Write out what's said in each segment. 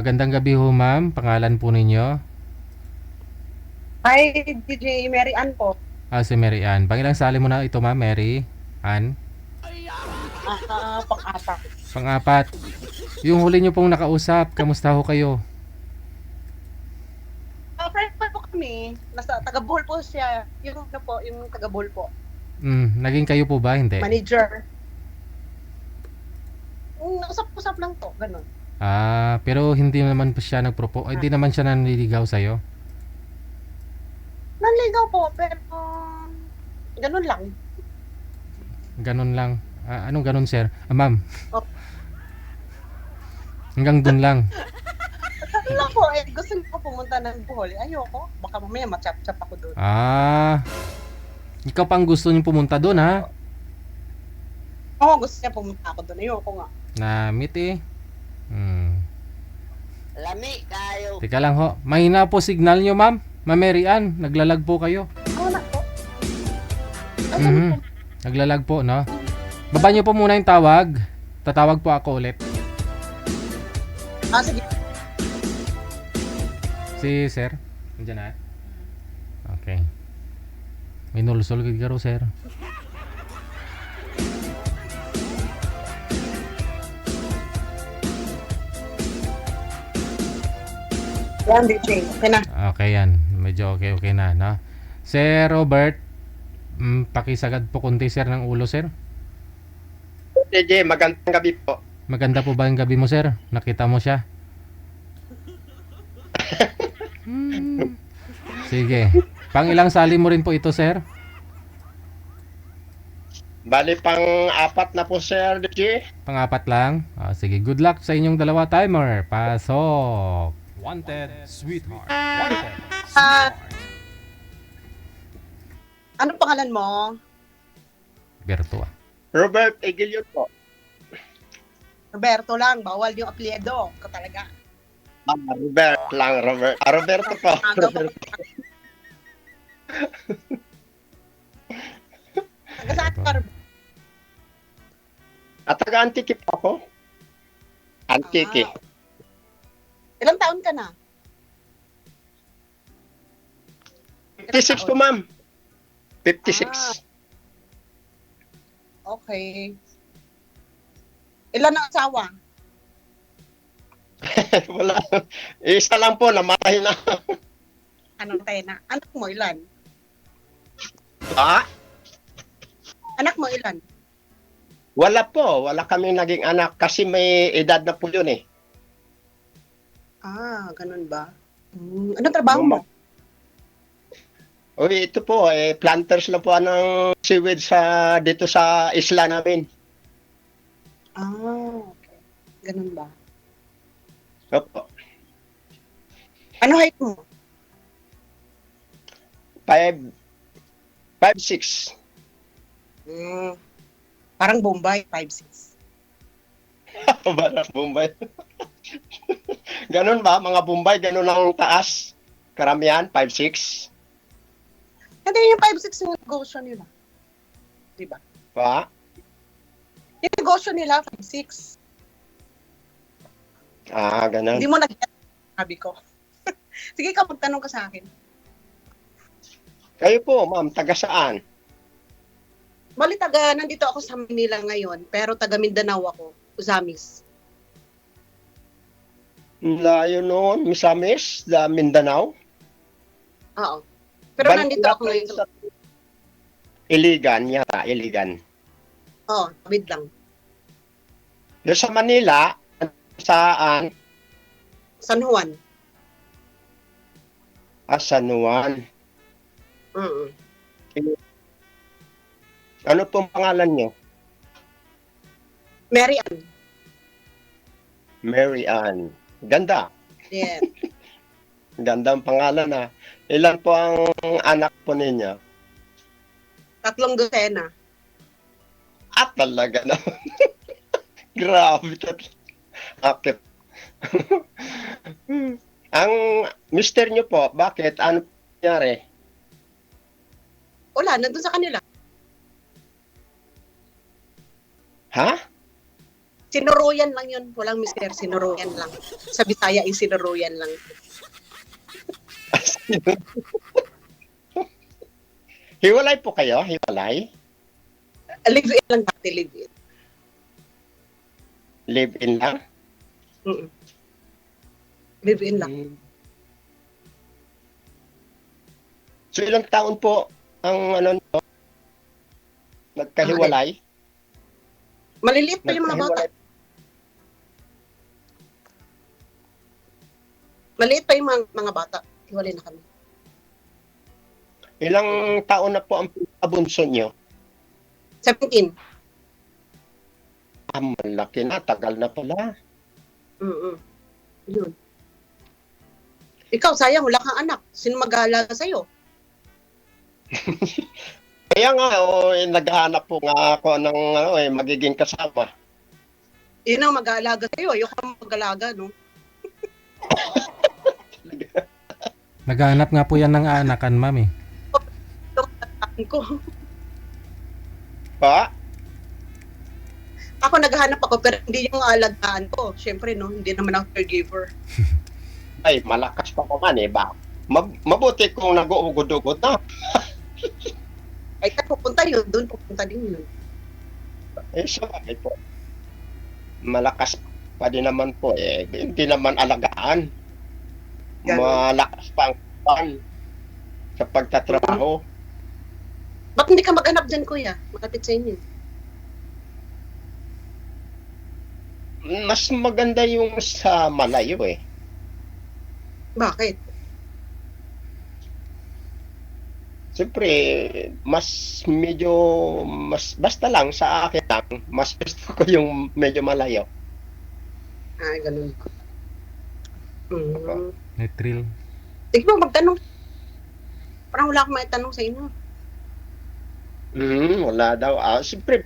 Magandang gabi ho, ma'am. Pangalan po ninyo? Hi, DJ Mary Ann po. Si Mary Ann. Pangilang sali mo na ito, ma'am? Mary Ann? Pang-apat. Pang-apat. Yung huli nyo pong nakausap, kamusta ho kayo? Friend pa po kami. Nasa taga-Bohol po siya. Yung ano po, yung taga-Bohol po. Naging kayo po ba? Hindi. Manager. Usap-usap lang po, ganun. Pero hindi naman po siya nagpropose. Hindi naman siya nanliligaw sa'yo. Nanligaw po, pero ganun lang. Ganun lang. Anong ganun, sir? Ma'am, Oh, hanggang dun lang. ganun lang po. Gusto niyo po pumunta ng Bohol. Ayoko. Baka mamaya machap-chap ako doon. Ikaw pang gusto niyo pumunta dun, ha? Oo, gusto niya pumunta ako doon. Ayoko nga. Na-meet eh. Hmm. Lami kayo. Teka lang ho. Mahina po signal nyo, ma'am. Ma'am Mary Ann, naglalag po kayo. Na po. Asan po? Naglalag po, no? Baba nyo po muna yung tawag. Tatawag po ako ulit. Sige. Si sir, nandiyan na. Okay. May nulusol ka ro, sir. Yan, DJ. Okay na. Okay yan. Medyo okay na, no? Sir Robert, pakisagad po konti, sir, ng ulo, sir. DJ, magandang gabi po. Maganda po ba yung gabi mo, sir? Nakita mo siya? Sige. Pang ilang sali mo rin po ito, sir? Bali pang-apat na po, Sir DJ. Pang-apat lang? Sige, good luck sa inyong dalawa timer. Pasok. Wanted, sweetheart. Wanted, Ah, sweetheart. anong pangalan mo? Berto. Robert Egilio po. Roberto lang. Bawal yung apelyido. Ka talaga. Robert lang, Robert. Roberto po. Aga pa. Roberto. Taga saan ka, Roberto? At taga-Antique po ako. Antique. Ilang taon ka na? 56 po, ma'am. 56. Okay. Ilan ang asawa? Wala. Isa lang po, namatay na. Anong tena? Anak mo ilan? Ah? Anak mo ilan? Wala po. Wala kami naging anak kasi may edad na po yun eh. Ganun ba? Anong trabaho mo? Uy, ito po, planters lang po ng seaweed dito sa isla namin. Okay. Ganun ba? Opo. Ano height mo? 5'6". Parang Bombay, 5'6". Barat Bombay. Ganun ba? Mga Bombay, ganun ang taas. Karamihan, 5'6". Hindi, yung 5'6 yung negosyo nila. Diba? Pa? Yung negosyo nila, 5'6". Ganun. Hindi mo nag-get, sabi ko. Sige ka, magtanong ka sa akin. Kayo po, ma'am, taga saan? Bali, nandito ako sa Manila ngayon, pero taga Mindanao ako, Usamis. Layo noon, Misamis, Mindanao. Oo. Pero nandito ako ngayon. Sa Iligan, yata, Iligan. Oo, tawid lang. Doon sa Manila, saan? San Juan. San Juan. Mm. Ano pong pangalan niyo? Mary Ann. Mary Ann. Ganda. Yeah. Gandang pangalan na. Ilan po ang anak po ninyo? 3 dosena. Talaga na. Grabe. Okay. Ang mister niyo po, bakit? Ano nangyari? Wala, nandun sa kanila. Ha? Sinuruyan lang yun. Walang mister, sinuruyan lang. Sa Bisaya ay sinuruyan lang. Hiwalay po kayo? Hiwalay? Live-in lang dati, live-in. Live-in lang? Mm-mm. Live-in lang. So ilang taon po ang nagkahiwalay? Maliliit pa yung mga bata. Maliit pa yung mga bata. Hiwalay na kami. Ilang taon na po ang pinabunso nyo? 17. Malaki na, tagal na pala. Mm-mm. Yun. Ikaw, sayang, wala kang anak. Sino mag-aalaga sa'yo? Kaya nga, naghahanap po nga ako ng magiging kasama. Yun ang mag-aalaga sa'yo. Ayoko kang mag-aalaga, no? Naghahanap nga po yan ng aanakan, ma'am eh. Ito ang tataan ko. Pa? Ako naghahanap ako, pero hindi yung alagaan ko. Siyempre, no? Hindi naman ako caregiver. Ay, malakas pa naman eh. Mabuti kung nag-uugod-ugod na. Ay, pupunta yun. Doon pupunta din yun. Sabagay po. Malakas pa din naman po eh. Hindi naman alagaan. Ganun. Malakas pa ang kapan sa pagtatrabaho. Ba't hindi ka maghanap dyan, kuya? Makapit sa inyo. Mas maganda yung sa malayo eh. Bakit? Siyempre, basta lang sa akin lang, mas gusto ko yung medyo malayo. Ah, ganun. May thrill. Sige mo, magtanong. Parang wala akong maitanong sa inyo. Wala daw. Siyempre,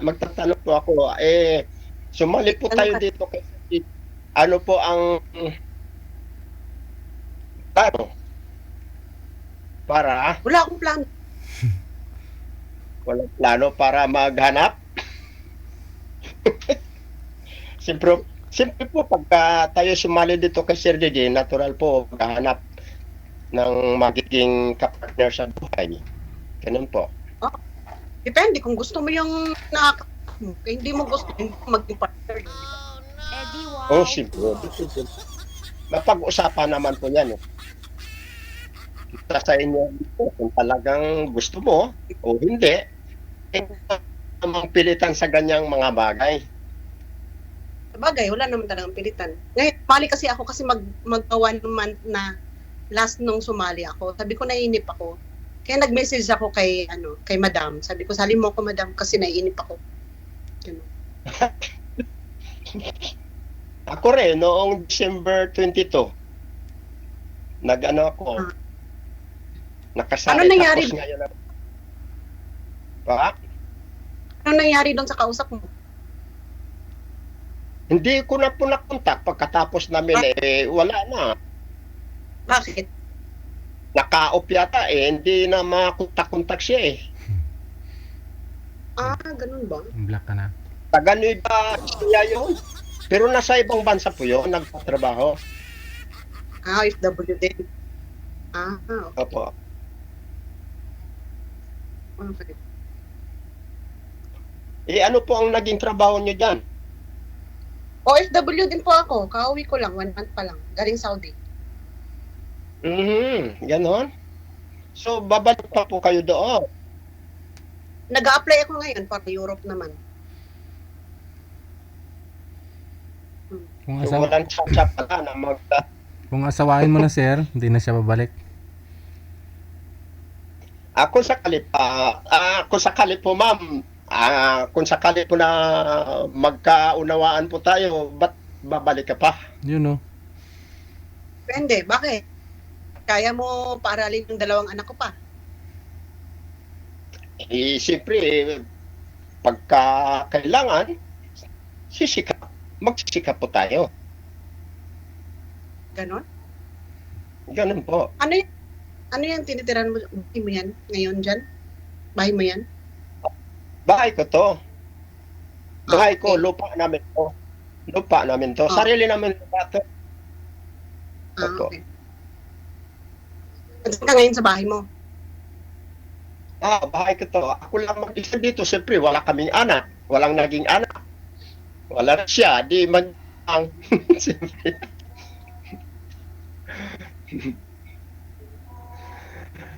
magtatanong po ako. Sumali po Ano tayo ka? dito kasi ano po ang para Wala akong plano. walang plano para maghanap. Siyempre po pagka tayo sumali dito kay Sir DJ, natural po maghanap ng magiging kapartner sa buhay. Ganun po. Depende kung gusto mo yung hindi mo gusto, hindi mo maging partner. Eddie, wow. Oh, siyempre. Mapag-usapan naman po yan. Sa inyo kung talagang gusto mo o hindi, namang pilitan sa ganyang mga bagay. Sabagay, wala naman talagang pilitan. Ngayon, sumali kasi ako kasi mag-1 month na last nung sumali ako. Sabi ko, naiinip ako. Kaya nag-message ako kay madam. Sabi ko, sali mo ako, madam, kasi naiinip ako. Ganun. Ako rin, noong December 22, ako, nakasali. Ano nangyari? Tapos ngayon pa? Ano nangyari doon sa kausap mo? Hindi ko na po nakontak pagkatapos namin wala na. Bakit? Naka-off yata hindi na makontak-kontak siya eh. Ganun ba? Black ka na. Taga Nueva Ecija yun. Pero nasa ibang bansa po yun, nagtatrabaho. OFW din. Opo. Okay. Ano po ang naging trabaho niyo dyan? OFW din po ako. Kauwi ko lang, 1 month pa lang. Galing Saudi. Ganon. So, babalik pa po kayo doon. Nag-a-apply ako ngayon para Europe naman. Kung, So, walang tsa-tsa pala na kung asawahin mo na, sir, hindi na siya babalik. Kung sakali po, ma'am, kung sakali po na magkaunawaan po tayo, ba't babalik ka pa? Yun no. Depende. Bakit? Kaya mo paaralin yung 2 anak ko pa. Siyempre, pagka kailangan, magsisikap po tayo. Ganon? Ganun po. Ano yan tinitiran mo? Bahay mo yan ngayon dyan? Bahay mo yan? Bahay ko to. Bahay ko, lupa namin to. Lupa namin to. Oh. Sarili namin lupa to. Opo. Okay. Saan ka ngayon sa bahay mo? Bahay ko to. Ako lang mag-isa dito. Siyempre, wala kaming anak. Walang naging anak. Wala na siya. Di man ang... Siyempre.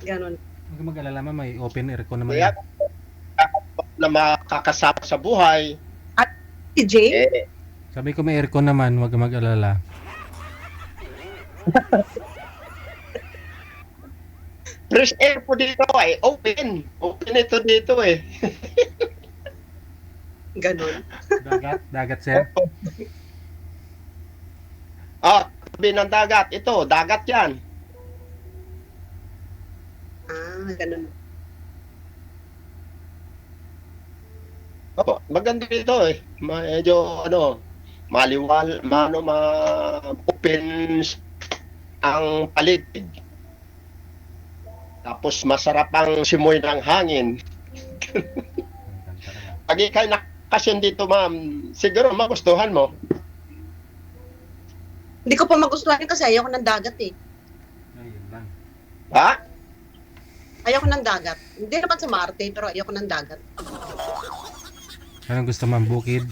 Ganon. Huwag kang mag-alala ma'am, may open aircon naman. Kaya, na makakasama sa buhay. Si Jay? Eh, Sabi ko may aircon naman, huwag kang mag-alala. fresh air po dito eh. Open. Open ito dito eh. Ganon. Dagat sir. Tabi ng dagat. Ito, dagat yan. Ganon. Opo, maganda dito eh. Medyo maliwal, open ang paligid. Tapos masarap ang simoy ng hangin. Pag ikay nakasyon dito, ma'am, siguro magustuhan mo. Hindi ko pa magustuhan kasi ayaw ko ng dagat eh. Ayun lang. Ha? Ayaw ko ng dagat. Hindi naman sa Marte, pero ayaw ko ng dagat. Anong gusto ma'am, bukid?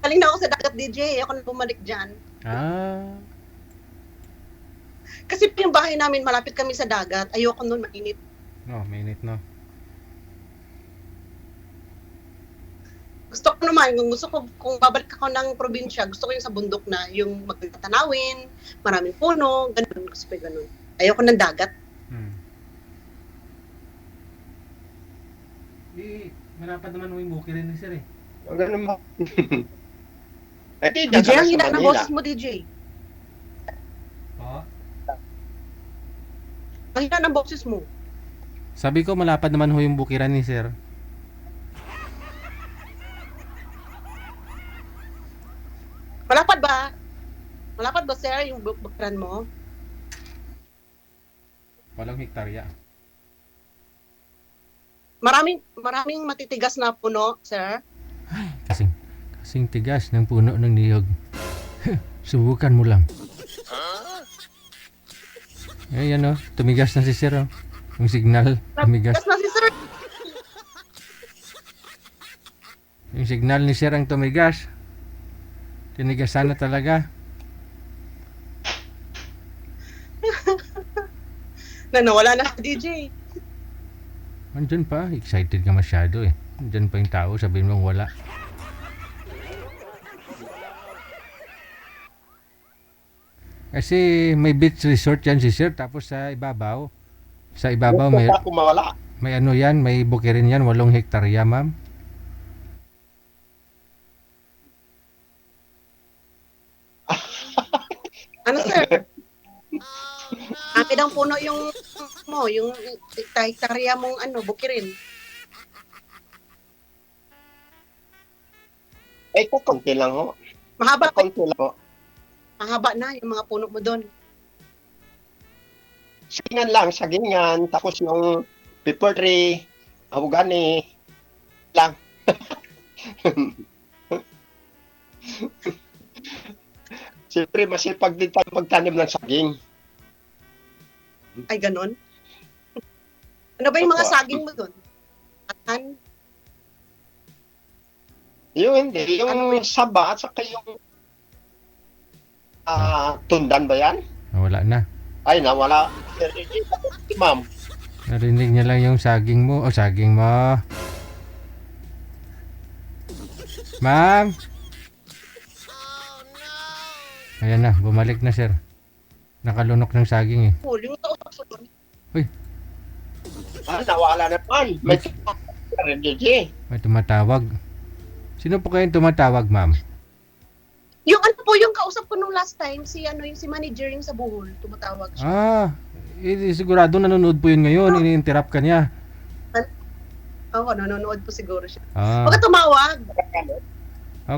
Galing na ako sa dagat, DJ. Ayaw ko na bumalik dyan. Kasi yung bahay namin, malapit kami sa dagat. Ayaw ko nun, mainit. No, mainit no. Gusto ko naman, kung babalik ako ng probinsya, gusto ko yung sa bundok na, yung magtatanawin, maraming puno, ganun. Gusto ko yung ganun. Ayaw ko ng dagat. Malapad naman yung bukid rin ni sir eh. Ganun mo. Eh, di, DJ, ang sa hina ng Manila. boses mo, DJ. Oo. Ang hina ng boses mo. Sabi ko malapad naman ho yung bukiran ni sir. Malapad ba? Malapad ba, sir, yung bukiran mo? Walang hektarya. Maraming matitigas na puno, sir. Kasing tigas ng puno ng niyog. Subukan mo lang. Ayan o, tumigas na si sir o. Yung signal, tumigas. Tigas na si sir. Yung signal ni sir ang tumigas. Tinigasan na talaga. Nawala na si DJ. Andyan pa, excited ka masyado eh. Andyan pa yung tao, sabihin mong wala. Kasi may beach resort yan si sir, tapos sa ibabaw may, Ako mawala. may ano yan, may bukirin yan, 8 hektarya ma'am. Ano, sir? Akin ang puno yung hektarya mong bukirin. Eh, kukunti lang ho. Mahaba Kunti lang ho. mahaba na yung mga puno mo doon. Sagingan, tapos yung pepper tree, ahugani, lang. Siyempre, masipag din tayo pagtanim ng saging. Ay, ganon. Ano ba yung mga Opo. saging mo doon? Atan? Yung hindi, yung Ano yun? saba, at saka yung tundan ba yan? Nawala na. Ay, nawala. Ma'am, Narinig niya lang yung saging mo. O, saging mo. Ma'am! Ayan na, bumalik na sir. Nakalunok ng saging eh. Cool, yung kausap ko doon. nawala naman. May DJ. May tumatawag. Sino po kayong tumatawag ma'am? Yung yung kausap ko nung last time, yung si manager yung sa Bohol, tumatawag siya. Sigurado nanonood po yun ngayon. Ini-interrupt ka niya. Oo, nanonood po siguro siya. Ah, Huwag ka tumawag.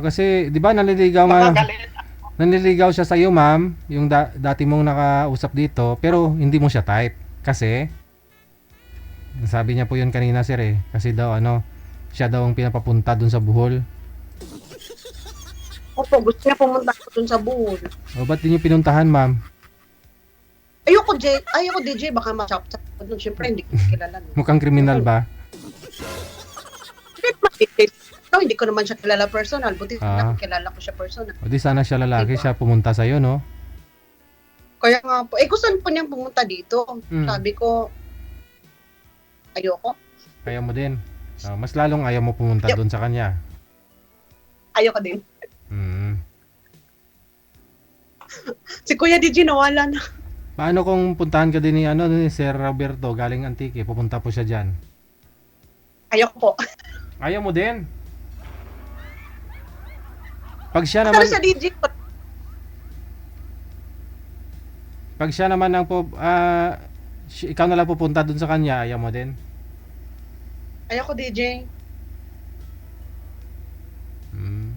kasi, di ba naliligaw nga, Makagalit. nanliligaw siya sa iyo, ma'am, yung dati mong nakausap dito, pero hindi mo siya type. Kasi, sabi niya po yun kanina, sir eh. Kasi daw, siya daw ang pinapapunta dun sa Bohol. Opo, gusto niya pumunta ako dun sa Bohol. O ba't di niyo pinuntahan, ma'am? Ayoko DJ, baka ma-chop-chop ko dun. Siyempre, hindi ko kilala. No? Mukhang kriminal ba? Hindi ko naman siya kilala personal. Buti Ah. na kilala ko siya personal. O di sana siya lalaki, siya pumunta sa'yo, no? Kaya nga po, gusto po niyang pumunta dito. Mm. Sabi ko, ayoko. Ayaw mo din. Mas lalong ayaw mo pumunta Yep. dun sa kanya. Ayoko din. Mm. Si Kuya DJ nawala na. Paano kung puntahan ka din ni Sir Roberto galing Antique, pupunta po siya dyan? Ayoko po. Ayaw mo din? Pag siya Pero naman, sa DJ, ang ikaw na lang pupunta dun sa kanya, ayaw mo din? ayoko DJ. Mm.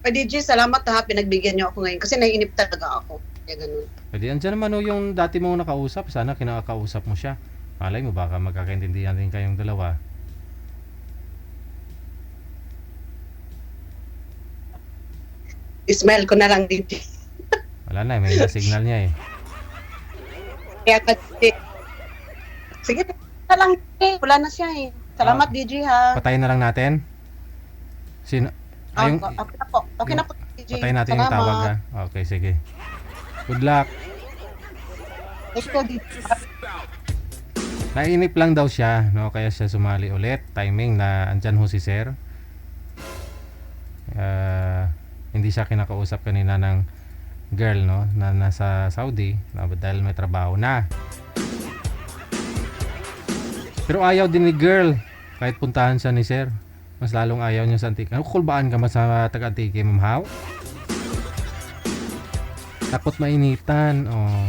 DJ, salamat ha, pinagbigyan niyo ako ngayon. Kasi naiinip talaga ako. Kaya ganun. Pwede andyan naman yung dati mong nakausap, sana kinakausap mo siya. Malay mo baka magkakaintindihan din kayong dalawa. Ismail ko na lang DJ. Wala na, may na-signal niya eh. Kaya kasi, sige, na lang eh. Wala na siya eh. Salamat DJ ha. Patayin na lang natin. Sino? Ayong, Okay na po. Okay na po DJ. patayin natin yung tawag ha. Okay, sige. Good luck. Thank you DJ. Nainip lang daw siya, no? Kaya siya sumali ulit. Timing na andyan ho si Sir. Hindi siya kinakausap kanina ng girl, no? Na nasa Saudi, dahil may trabaho na. Pero ayaw din ni girl kahit puntahan siya ni Sir. Mas lalong ayaw niya sa Antique. Ano, kulbaan ka mas sa taga-Antique, Ma'am How? Takot mainitan. Oh.